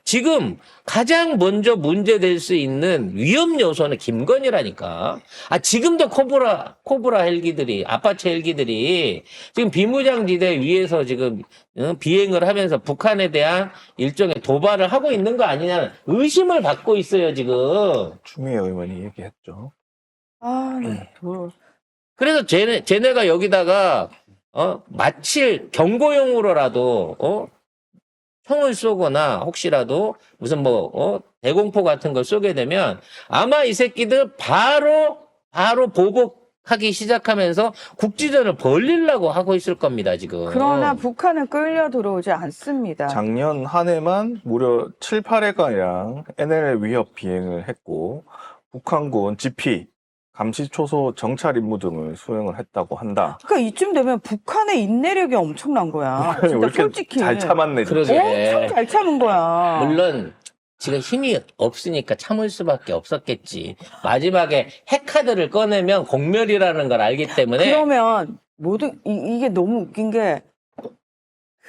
지금 가장 먼저 문제될 수 있는 위험 요소는 김건희라니까. 지금도 코브라 헬기들이, 아파치 헬기들이 지금 비무장지대 위에서 지금 비행을 하면서 북한에 대한 일종의 도발을 하고 있는 거 아니냐는 의심을 받고 있어요, 지금. 추미애 의원이 얘기했죠. 그래서 쟤네가 여기다가, 마칠 경고용으로라도, 총을 쏘거나 혹시라도 무슨 대공포 같은 걸 쏘게 되면 아마 이 새끼들 바로 보복하기 시작하면서 국지전을 벌리려고 하고 있을 겁니다, 지금. 그러나 북한은 끌려 들어오지 않습니다. 작년 한 해만 무려 7, 8회가량 NLL 위협 비행을 했고 북한군 GP, 감시초소 정찰 임무 등을 수행을 했다고 한다. 그러니까 이쯤 되면 북한의 인내력이 엄청난 거야. 왜 진짜 이렇게 솔직히. 잘 참았네. 진짜. 그러게. 엄청 잘 참은 거야. 물론 지금 힘이 없으니까 참을 수밖에 없었겠지. 마지막에 핵카드를 꺼내면 공멸이라는 걸 알기 때문에. 그러면 이게 너무 웃긴 게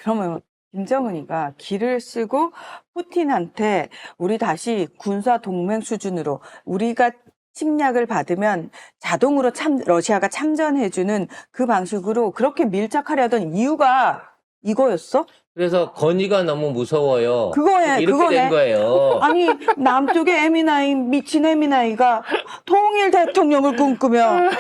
그러면 김정은이가 기를 쓰고 푸틴한테 우리 다시 군사 동맹 수준으로 우리가 침략을 받으면 자동으로 러시아가 참전해주는 그 방식으로 그렇게 밀착하려던 이유가 이거였어? 그래서 건의가 너무 무서워요. 그거네, 이렇게 그거네. 된 거예요. 아니 남쪽의 에미나이 미친 에미나이가 통일 대통령을 꿈꾸며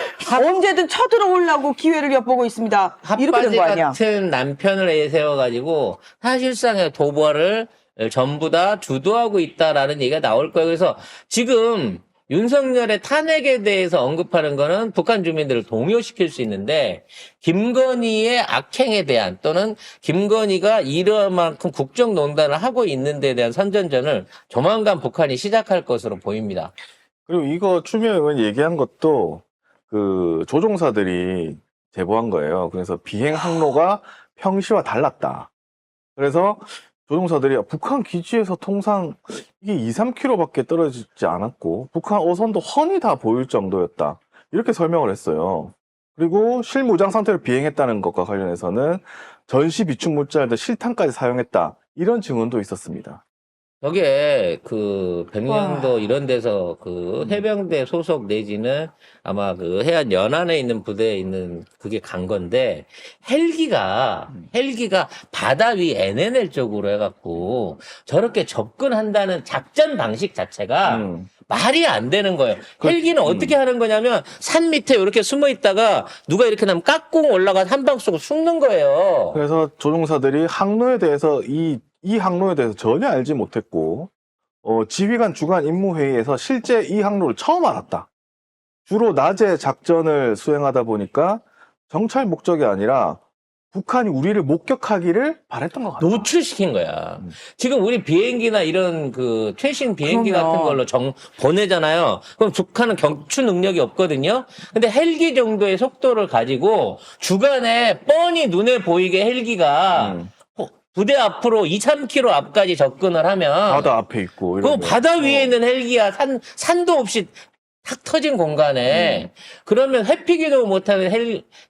언제든 쳐들어오려고 기회를 엿보고 있습니다. 이렇게 된 핫바지 거 아니야? 같은 남편을 내세워가지고 사실상의 도발을 전부 다 주도하고 있다라는 얘기가 나올 거예요. 그래서 지금 윤석열의 탄핵에 대해서 언급하는 거는 북한 주민들을 동요시킬 수 있는데 김건희의 악행에 대한 또는 김건희가 이러한 만큼 국정농단을 하고 있는 데 대한 선전전을 조만간 북한이 시작할 것으로 보입니다. 그리고 이거 추미애 의원이 얘기한 것도 그 조종사들이 제보한 거예요. 그래서 비행 항로가 평시와 달랐다. 그래서 조종사들이 북한 기지에서 통상 이게 2, 3km밖에 떨어지지 않았고 북한 어선도 훤히 다 보일 정도였다. 이렇게 설명을 했어요. 그리고 실무장 상태로 비행했다는 것과 관련해서는 전시 비축 물자를 실탄까지 사용했다. 이런 증언도 있었습니다. 저게 백령도 이런 데서 해병대 소속 내지는 아마 해안 연안에 있는 부대에 있는 그게 간 건데 헬기가 바다 위 NNL 쪽으로 해갖고 저렇게 접근한다는 작전 방식 자체가 말이 안 되는 거예요. 헬기는 어떻게 하는 거냐면 산 밑에 이렇게 숨어 있다가 누가 이렇게 나면 깍꿍 올라가서 한 방 쏘고 죽는 거예요. 그래서 조종사들이 항로에 대해서 이 항로에 대해서 전혀 알지 못했고 지휘관 주간 임무회의에서 실제 이 항로를 처음 알았다. 주로 낮에 작전을 수행하다 보니까 정찰 목적이 아니라 북한이 우리를 목격하기를 바랬던 것 같다. 노출시킨 거야. 지금 우리 비행기나 이런 최신 비행기 그럼요. 같은 걸로 보내잖아요. 그럼 북한은 격추 능력이 없거든요. 근데 헬기 정도의 속도를 가지고 주간에 뻔히 눈에 보이게 헬기가 부대 앞으로 2, 3km 앞까지 접근을 하면 바다 앞에 있고 그 이러면. 바다 위에 있는 헬기야 산도 없이 탁 터진 공간에 그러면 회피기동 못하는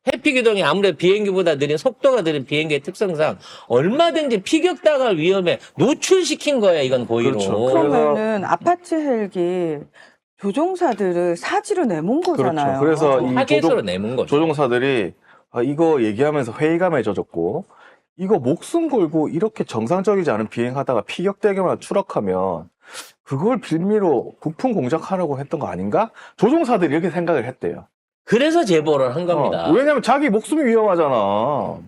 회피기동이 아무래도 비행기보다 속도가 느린 비행기의 특성상 얼마든지 피격당할 위험에 노출시킨 거야 이건 고의로. 그렇죠. 그러면은 아파치 헬기 조종사들을 사지로 내몬 거잖아요. 그렇죠. 그래서 이 타겟으로 내문 거죠. 조종사들이 이거 얘기하면서 회의감에 젖었고 이거 목숨 걸고 이렇게 정상적이지 않은 비행하다가 피격되거나 추락하면 그걸 빌미로 부품 공작하려고 했던 거 아닌가? 조종사들이 이렇게 생각을 했대요. 그래서 제보를 한 겁니다. 왜냐면 자기 목숨이 위험하잖아.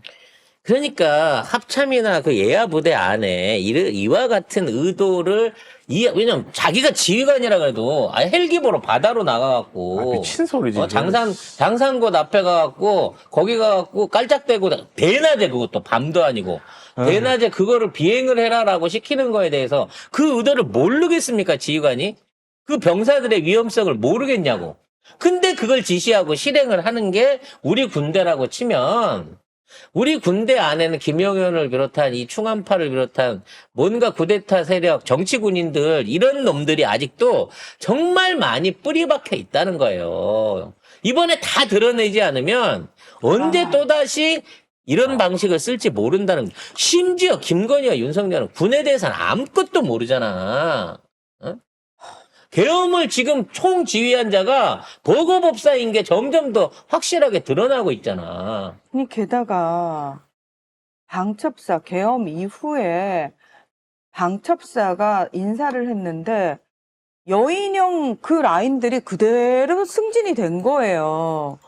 그러니까 합참이나 예하 부대 안에 이와 같은 의도를 왜냐면 자기가 지휘관이라 그래도 헬기 보러 바다로 나가갖고 미친 소리지. 장산곳 앞에 가갖고 거기 가갖고 깔짝대고 대낮에 그것도 밤도 아니고 대낮에 그거를 비행을 해라라고 시키는 거에 대해서 그 의도를 모르겠습니까 지휘관이? 그 병사들의 위험성을 모르겠냐고. 근데 그걸 지시하고 실행을 하는 게 우리 군대라고 치면 우리 군대 안에는 김영현을 비롯한 이 충암파를 비롯한 뭔가 쿠데타 세력, 정치 군인들 이런 놈들이 아직도 정말 많이 뿌리박혀 있다는 거예요. 이번에 다 드러내지 않으면 언제 또다시 이런 방식을 쓸지 모른다는, 심지어 김건희와 윤석열은 군에 대해서는 아무것도 모르잖아. 어? 계엄을 지금 총지휘한 자가 보고법사인 게 점점 더 확실하게 드러나고 있잖아. 아니, 게다가 방첩사 계엄 이후에 방첩사가 인사를 했는데 여인형 그 라인들이 그대로 승진이 된 거예요.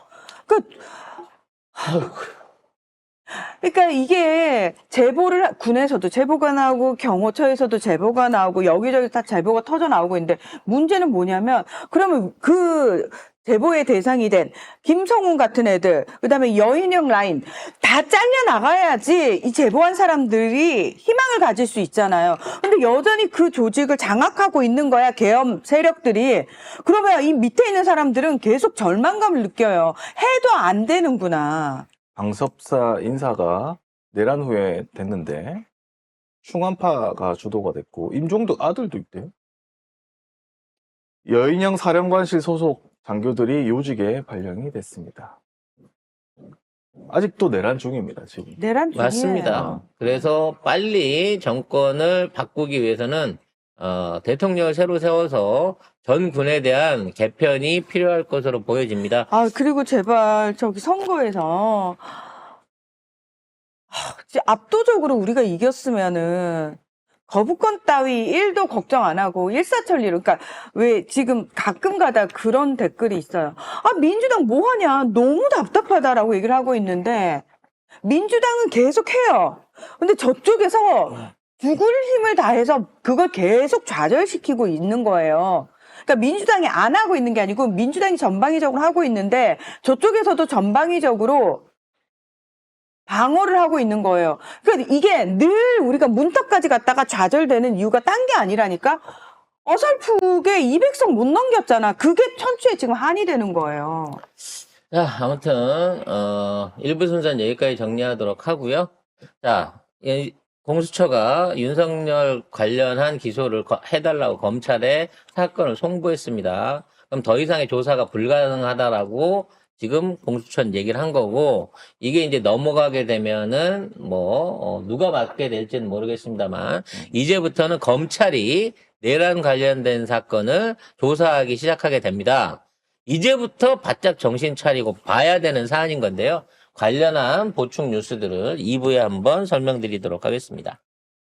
그러니까 이게 제보를 군에서도 제보가 나오고 경호처에서도 제보가 나오고 여기저기 다 제보가 터져 나오고 있는데 문제는 뭐냐면 그러면 그 제보의 대상이 된 김성훈 같은 애들, 그다음에 여인형 라인 다 잘려 나가야지 이 제보한 사람들이 희망을 가질 수 있잖아요. 근데 여전히 그 조직을 장악하고 있는 거야, 계엄 세력들이. 그러면 이 밑에 있는 사람들은 계속 절망감을 느껴요. 해도 안 되는구나. 방섭사 인사가 내란 후에 됐는데 충안파가 주도가 됐고 임종덕 아들도 있대요. 여인형 사령관실 소속 장교들이 요직에 발령이 됐습니다. 아직도 내란 중입니다, 지금. 내란 중이에요. 맞습니다. 그래서 빨리 정권을 바꾸기 위해서는 대통령을 새로 세워서 전 군에 대한 개편이 필요할 것으로 보여집니다. 아, 그리고 제발 저기 선거에서 진짜 압도적으로 우리가 이겼으면은 거부권 따위 1도 걱정 안 하고 일사천리로, 그러니까 왜 지금 가끔 가다 그런 댓글이 있어요. 아, 민주당 뭐 하냐, 너무 답답하다라고 얘기를 하고 있는데 민주당은 계속 해요. 근데 저쪽에서 죽을 힘을 다해서 그걸 계속 좌절시키고 있는 거예요. 그러니까 민주당이 안 하고 있는 게 아니고 민주당이 전방위적으로 하고 있는데 저쪽에서도 전방위적으로 방어를 하고 있는 거예요. 그러니까 이게 늘 우리가 문턱까지 갔다가 좌절되는 이유가 딴 게 아니라니까. 어설프게 200석 못 넘겼잖아. 그게 천추에 지금 한이 되는 거예요. 자, 아무튼 1부 순서는 여기까지 정리하도록 하고요. 자, 공수처가 윤석열 관련한 기소를 해달라고 검찰에 사건을 송부했습니다. 그럼 더 이상의 조사가 불가능하다라고 지금 공수처는 얘기를 한 거고, 이게 이제 넘어가게 되면은 누가 맡게 될지는 모르겠습니다만 이제부터는 검찰이 내란 관련된 사건을 조사하기 시작하게 됩니다. 이제부터 바짝 정신 차리고 봐야 되는 사안인 건데요. 관련한 보충 뉴스들을 2부에 한번 설명드리도록 하겠습니다.